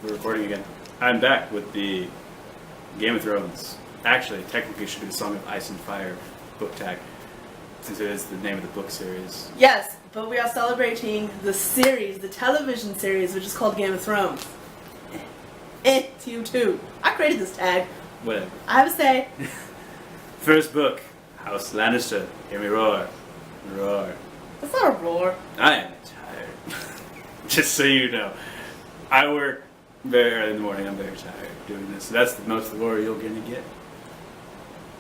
We're recording again. I'm back with the Game of Thrones. Actually, technically, it should be the Song of Ice and Fire book tag, since it is the name of the book series. Yes, but we are celebrating the series, the television series, which is called Game of Thrones. To you too. I created this tag. Whatever. I have a say. First book, House Lannister. Hear me roar. Roar. That's not a roar. I am tired. Just so you know. I work very early in the morning. I'm very tired doing this. So that's the most roar you're going to get.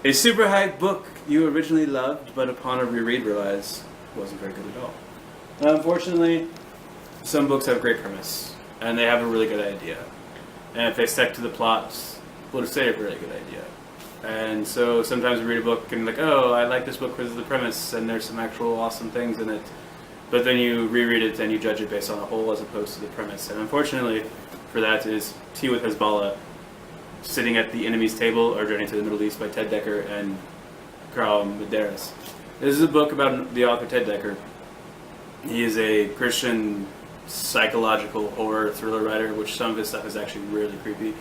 A super hyped book you originally loved, but upon a reread realized wasn't very good at all. Unfortunately, some books have a great premise, and they have a really good idea. And if they stick to the plots, we'll just say a really good idea. And so sometimes we read a book and like, oh, I like this book because of the premise, and there's some actual awesome things in it. But then you reread it and you judge it based on a whole as opposed to the premise. And unfortunately, for that is Tea with Hezbollah, Sitting at the Enemy's Table, or Journey to the Middle East by Ted Dekker and Carl Medeiros. This is a book about the author Ted Dekker. He is a Christian psychological horror thriller writer, which some of his stuff is actually really creepy.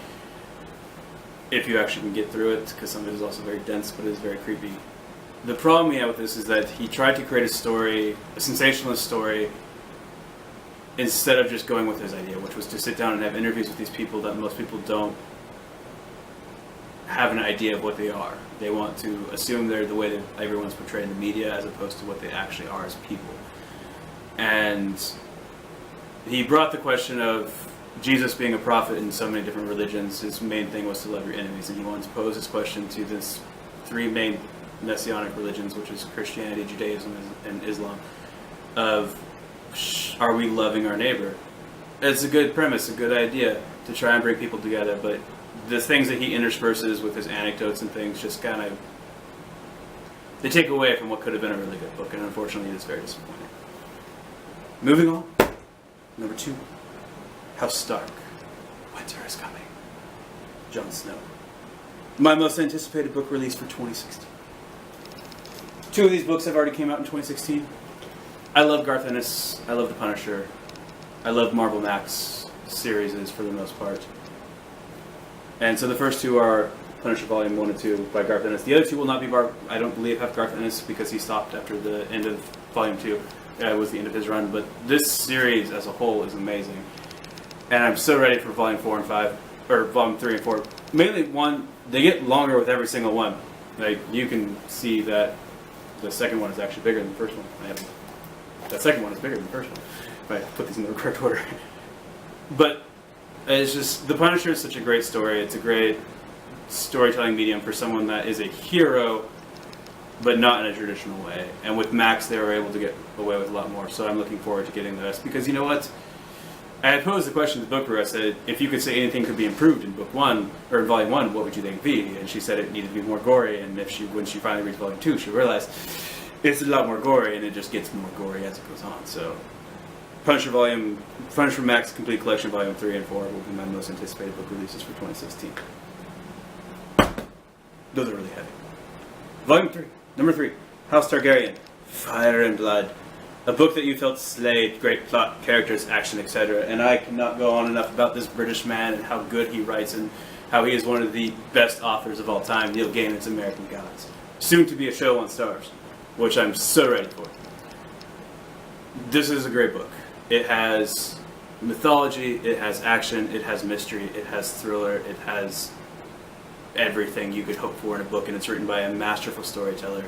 If you actually can get through it, because some of it is also very dense, but it is very creepy. The problem we have with this is that he tried to create a story, a sensationalist story, instead of just going with his idea, which was to sit down and have interviews with these people that most people don't have an idea of what they are. They want to assume they're the way that everyone's portrayed in the media as opposed to what they actually are as people. And he brought the question of Jesus being a prophet in so many different religions. His main thing was to love your enemies, and he wanted to pose this question to this three main messianic religions, which is Christianity, Judaism, and Islam, of are we loving our neighbor? It's a good premise, a good idea to try and bring people together, but the things that he intersperses with his anecdotes and things just kind of, they take away from what could have been a really good book, and unfortunately it is very disappointing. Moving on, number 2, House Stark. Winter is coming. Jon Snow. My most anticipated book release for 2016. 2 of these books have already came out in 2016. I love Garth Ennis. I love The Punisher. I love Marvel Max series for the most part. And so the first 2 are Punisher Volume 1 and 2 by Garth Ennis. The other 2 will not be, I don't believe, have Garth Ennis because he stopped after the end of Volume 2. It was the end of his run. But this series as a whole is amazing. And I'm so ready for Volume 4 and 5, or Volume 3 and 4. Mainly 1, they get longer with every single one. Like, you can see that the second one is actually bigger than the first one. That second one is bigger than the first one, if I put these in the correct order. But it's just, The Punisher is such a great story. It's a great storytelling medium for someone that is a hero, but not in a traditional way. And with Max, they were able to get away with a lot more. So I'm looking forward to getting the rest. Because you know what? I had posed the question to the book where I said, if you could say anything could be improved in book 1, or in volume 1, what would you think it be? And she said it needed to be more gory, and when she finally reads volume 2, she realized it's a lot more gory, and it just gets more gory as it goes on. So, Punisher Max Complete Collection Volume 3 and 4 will be my most anticipated book releases for 2016. Those are really heavy. Volume 3, number 3, House Targaryen, Fire and Blood. A book that you felt slayed, great plot, characters, action, etc. And I cannot go on enough about this British man and how good he writes and how he is one of the best authors of all time, Neil Gaiman's American Gods. Soon to be a show on Starz, which I'm so ready for. This is a great book. It has mythology, it has action, it has mystery, it has thriller, it has everything you could hope for in a book, and it's written by a masterful storyteller.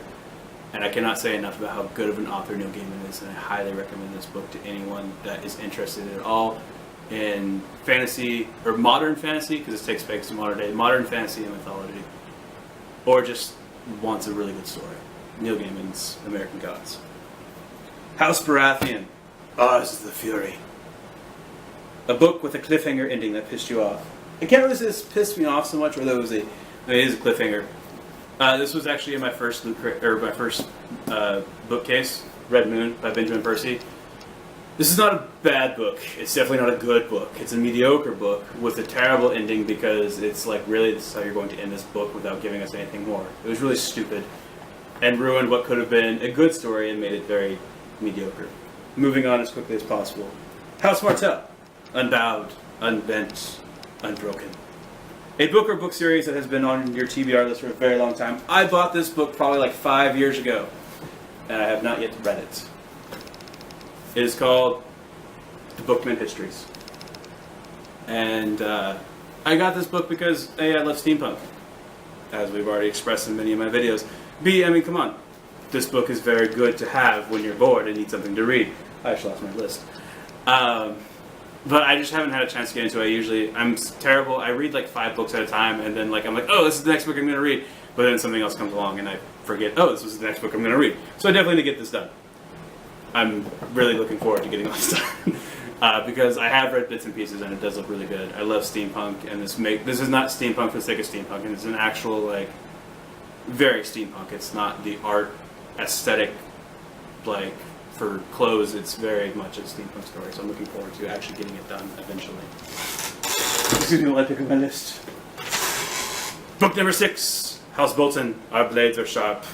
And I cannot say enough about how good of an author Neil Gaiman is, and I highly recommend this book to anyone that is interested at all in fantasy, or modern fantasy, because it takes place in modern day, modern fantasy and mythology, or just wants a really good story. Neil Gaiman's American Gods. House Baratheon, Oz the Fury. A book with a cliffhanger ending that pissed you off. I can't really say this pissed me off so much, or that it is a cliffhanger. This was actually in my first bookcase, Red Moon by Benjamin Percy. This is not a bad book. It's definitely not a good book. It's a mediocre book with a terrible ending because it's like, really, this is how you're going to end this book without giving us anything more. It was really stupid and ruined what could have been a good story and made it very mediocre. Moving on as quickly as possible. House Martell, Unbowed. Unbent, Unbroken. A book or book series that has been on your TBR list for a very long time. I bought this book probably like 5 years ago, and I have not yet read it. It is called The Bookman Histories. And I got this book because A, I love steampunk, as we've already expressed in many of my videos. B, I mean, come on. This book is very good to have when you're bored and need something to read. I actually lost my list. But I just haven't had a chance to get into it. I'm terrible. I read like 5 books at a time, and then I'm like, oh, this is the next book I'm going to read. But then something else comes along, and I forget, oh, this was the next book I'm going to read. So I definitely need to get this done. I'm really looking forward to getting all this done. Because I have read bits and pieces, and it does look really good. I love steampunk, and this is not steampunk for the sake of steampunk, and it's an actual, very steampunk. It's not the art aesthetic, for clothes. It's very much a steampunk story, so I'm looking forward to actually getting it done eventually. Excuse me while I pick up my list. Book number 6, House Bolton, Our Blades Are Sharp.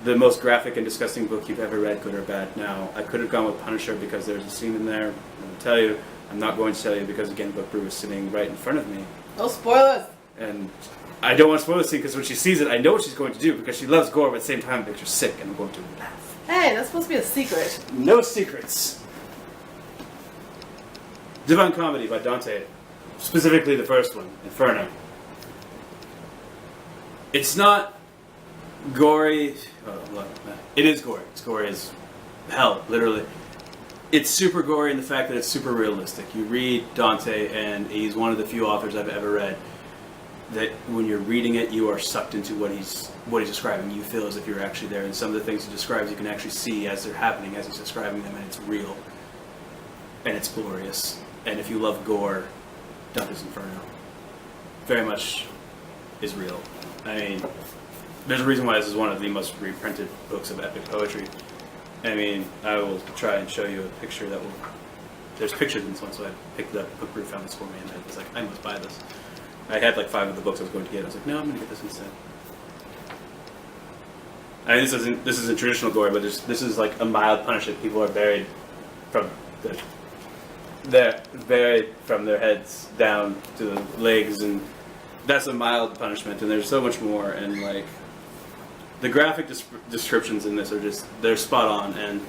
The most graphic and disgusting book you've ever read, good or bad. Now, I could have gone with Punisher because there's a scene in there. I'm going to tell you. I'm not going to tell you because, again, Book Brew is sitting right in front of me. No spoilers! And I don't want to spoil the scene because when she sees it, I know what she's going to do because she loves gore, but at the same time it makes her sick, and I'm going to laugh. Hey, that's supposed to be a secret. No secrets. Divine Comedy by Dante. Specifically the first one, Inferno. It's not gory. It is gory. It's gory as hell, literally. It's super gory in the fact that it's super realistic. You read Dante, and he's one of the few authors I've ever read that when you're reading it, you are sucked into what he's describing. You feel as if you're actually there, and some of the things he describes you can actually see as they're happening, as he's describing them, and it's real. And it's glorious. And if you love gore, Dante's Inferno very much is real. I mean, there's a reason why this is one of the most reprinted books of epic poetry. I mean, I will try and show you a picture that will... There's pictures in this one, so I picked it up. Book Brew found this for me, and I was like, I must buy this. I had 5 of the books I was going to get. I was like, no, I'm going to get this instead. I mean, this isn't traditional gore, but this is like a mild punishment. People are buried from their heads down to the legs, and that's a mild punishment. And there's so much more, and the graphic descriptions in this are they're spot on. And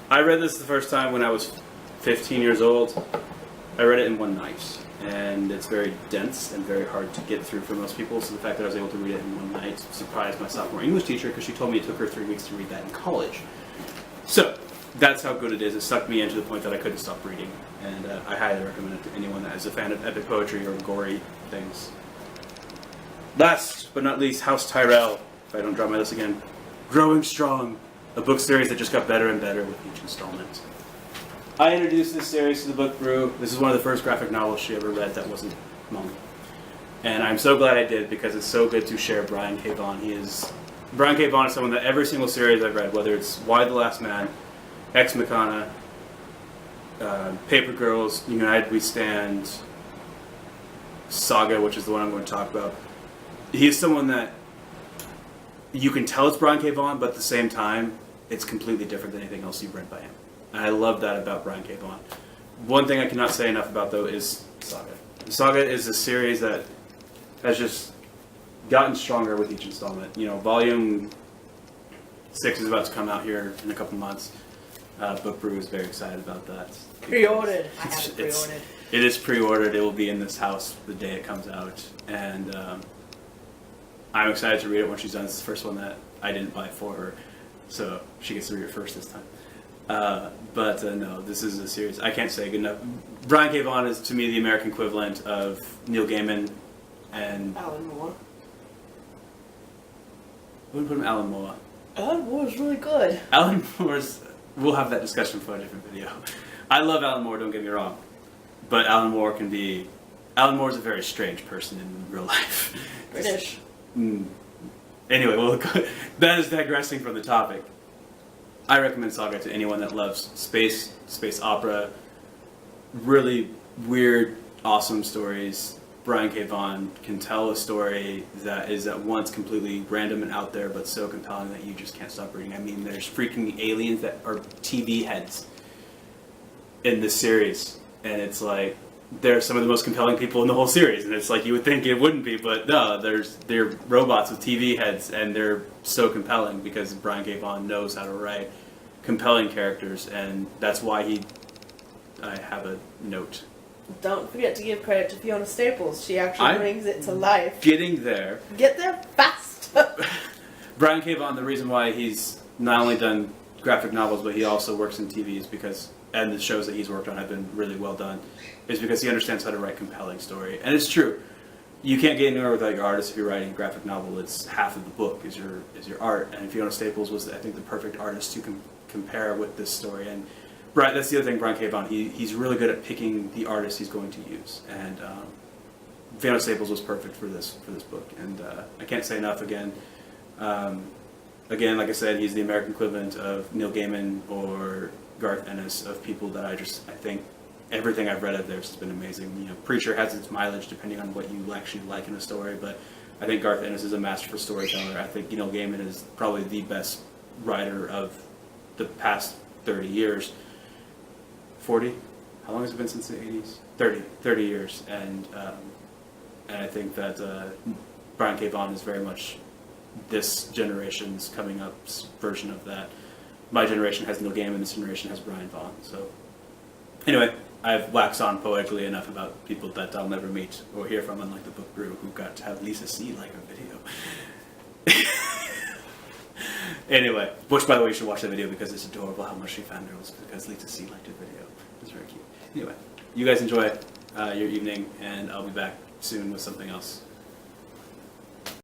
I read this the first time when I was 15 years old. I read it in one night. And it's very dense and very hard to get through for most people, so the fact that I was able to read it in one night surprised my sophomore English teacher because she told me it took her 3 weeks to read that in college. So, that's how good it is. It sucked me in to the point that I couldn't stop reading, and I highly recommend it to anyone that is a fan of epic poetry or gory things. Last but not least, House Tyrell, if I don't drop my list again. Growing Strong, a book series that just got better and better with each installment. I introduced this series to the Book Brew. This is one of the first graphic novels she ever read that wasn't manga. And I'm so glad I did because it's so good to share Brian K. Vaughan. Brian K. Vaughan is someone that every single series I've read, whether it's Why the Last Man, Ex Machina, Paper Girls, United We Stand, Saga, which is the one I'm going to talk about. He is someone that you can tell it's Brian K. Vaughan, but at the same time, it's completely different than anything else you've read by him. And I love that about Brian K. Vaughan. One thing I cannot say enough about, though, is Saga. Saga is a series that has just gotten stronger with each installment. Volume 6 is about to come out here in a couple months. Book Brew is very excited about that. Pre-ordered. I have it pre-ordered. It is pre-ordered. It will be in this house the day it comes out. And I'm excited to read it when she's done. It's the first one that I didn't buy for her. So she gets to read it first this time. But no, this is a series I can't say good enough. Brian K. Vaughan is to me the American equivalent of Neil Gaiman and Alan Moore. I wouldn't put him Alan Moore. Alan Moore is really good. Alan Moore's. We'll have that discussion for a different video. I love Alan Moore. Don't get me wrong, but Alan Moore can be. Alan Moore's a very strange person in real life. British. Anyway, well, that is digressing from the topic. I recommend Saga to anyone that loves space opera, really weird, awesome stories. Brian K. Vaughan can tell a story that is at once completely random and out there, but so compelling that you just can't stop reading. I mean, there's freaking aliens that are TV heads in this series, and it's like, they're some of the most compelling people in the whole series, and it's like you would think it wouldn't be, but no, they're robots with TV heads, and they're so compelling because Brian K. Vaughan knows how to write compelling characters, and that's why I have a note. Don't forget to give credit to Fiona Staples. She actually brings it to life. Getting there. Get there fast. Brian K. Vaughan, the reason why he's not only done graphic novels, but he also works in TV is because, and the shows that he's worked on have been really well done, is because he understands how to write compelling story. And it's true. You can't get anywhere without your artist if you're writing a graphic novel. It's half of the book is your art. And Fiona Staples was, I think, the perfect artist to compare with this story. And that's the other thing, Brian K. Vaughan, he's really good at picking the artist he's going to use. And Fiona Staples was perfect for this book. And I can't say enough again. Again, like I said, he's the American equivalent of Neil Gaiman or Garth Ennis, of people that I think everything I've read of theirs has been amazing. You know, Preacher has its mileage depending on what you actually like in a story, but I think Garth Ennis is a masterful storyteller. I think Neil Gaiman is probably the best writer of the past 30 years. 40? How long has it been since the 80s? 30 years. And I think that Brian K. Vaughan is very much this generation's coming up version of that. My generation has Neil Gaiman, this generation has Brian Vaughan. So anyway, I've waxed on poetically enough about people that I'll never meet or hear from, unlike the book brew, who got to have Lisa C. like a video. Anyway, which, by the way, you should watch the video because it's adorable how much she fangirls because Lisa C. liked the video. It's very cute. Anyway, you guys enjoy your evening, and I'll be back soon with something else.